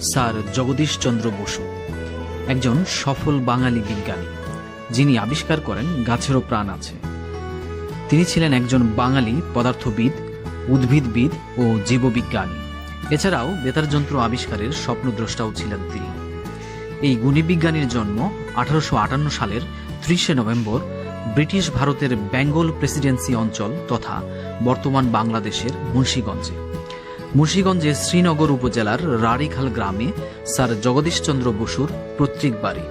Sir Jagadish Chandra Basu একজন সফল বাঙালি বিজ্ঞানী, যিনি আবিষ্কার করেন গাছেরও প্রাণ আছে। তিনি ছিলেন একজন বাঙালি পদার্থবিদ, উদ্ভিদবিদ ও জীববিজ্ঞানী। এছাড়াও বেতার যন্ত্র আবিষ্কারের স্বপ্নদ্রষ্টাও ছিলেন তিনি। এই গুণী বিজ্ঞানীর জন্ম 1858 সালের 30 নভেম্বর ব্রিটিশ ভারতের বেঙ্গল প্রেসিডেন্সি অঞ্চল তথা বর্তমান বাংলাদেশের মুন্সিগঞ্জে। মুন্সিগঞ্জের শ্রীনগর উপজেলার রাড়িখাল গ্রামে স্যার জগদীশ চন্দ্র বসুর পৈতৃক বাড়ি।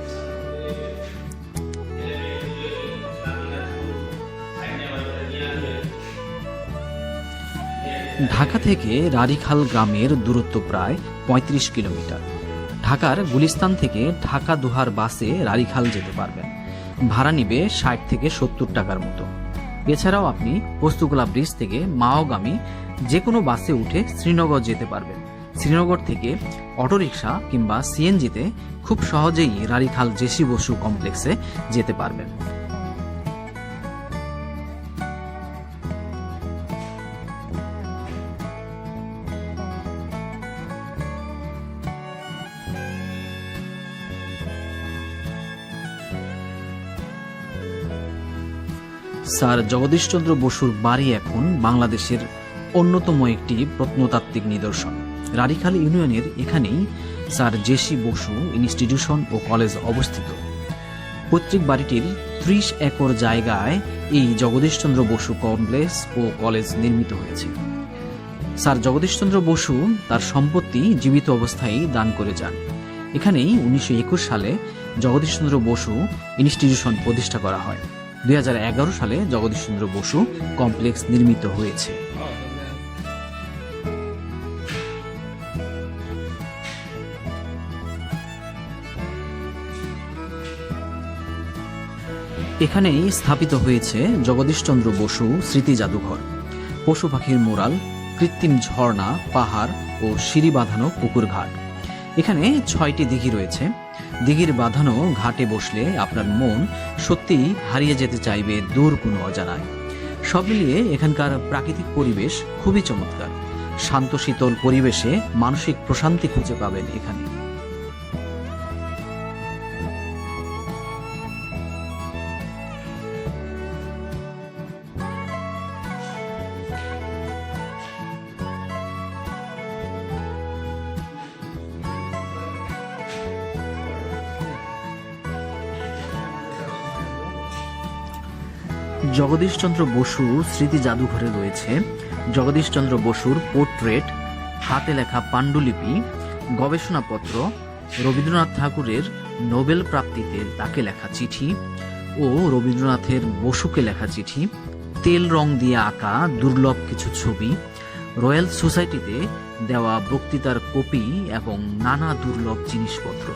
ঢাকা থেকে রাড়িখাল গ্রামের দূরত্ব প্রায় 35 কিলোমিটার। ঢাকার গুলিস্তান থেকে ঢাকা দোহার বাসে রাড়িখাল যেতে পারবেন। ভাড়া নিবে 60 থেকে 70 টাকার মতো। এছাড়াও আপনি পোস্তগোলা ব্রিজ থেকে মাওগামী যে কোনো বাসে উঠে শ্রীনগর যেতে পারবেন। শ্রীনগর থেকে অটোরিকশা কিংবা সিএনজিতে খুব সহজেই রাড়িখাল জেসি বসু কমপ্লেক্সে যেতে পারবেন। স্যার জগদীশচন্দ্র বসুর বাড়ি এখন বাংলাদেশের অন্যতম একটি প্রত্নতাত্ত্বিক নিদর্শন। রাড়িখাল ইউনিয়নের এখানেই স্যার জেসি বসু ইনস্টিটিউশন ও কলেজ অবস্থিত। পৈতৃক বাড়িটির 30 একর জায়গায় এই জগদীশচন্দ্র বসু কমপ্লেক্স ও কলেজ নির্মিত হয়েছে। স্যার জগদীশচন্দ্র বসু তার সম্পত্তি জীবিত অবস্থায় দান করে যান। এখানেই 1921 সালে জগদীশচন্দ্র বসু ইনস্টিটিউশন প্রতিষ্ঠা করা হয়। 2011 সালে জগদীশচন্দ্র বসু কমপ্লেক্স নির্মিত হয়েছে। এখানেই স্থাপিত হয়েছে জগদীশচন্দ্র বসু স্মৃতি জাদুঘর, পশু পাখির মোরাল, কৃত্রিম ঝর্ণা, পাহাড় ও সিঁড়ি বাঁধানো পুকুর ঘাট। এখানে 6টি দিঘি রয়েছে। দিঘির বাঁধানো ঘাটে বসলে আপনার মন সত্যিই হারিয়ে যেতে চাইবে দূর কোনো অজানায়। সব মিলিয়ে এখানকার প্রাকৃতিক পরিবেশ খুবই চমৎকার। শান্ত শীতল পরিবেশে মানসিক প্রশান্তি খুঁজে পাবেন এখানে। জগদীশচন্দ্র বসু স্মৃতি জাদুঘরে রয়েছে জগদীশচন্দ্র বসুর পোর্ট্রেট, হাতে লেখা পাণ্ডুলিপি, গবেষণাপত্র, রবীন্দ্রনাথ ঠাকুরের নোবেল প্রাপ্তিতে তাকে লেখা চিঠি ও রবীন্দ্রনাথের বসুকে লেখা চিঠি, তেল রং দিয়ে আঁকা দুর্লভ কিছু ছবি, রয়্যাল সোসাইটিতে দেওয়া বক্তৃতার কপি এবং নানা দুর্লভ জিনিসপত্র।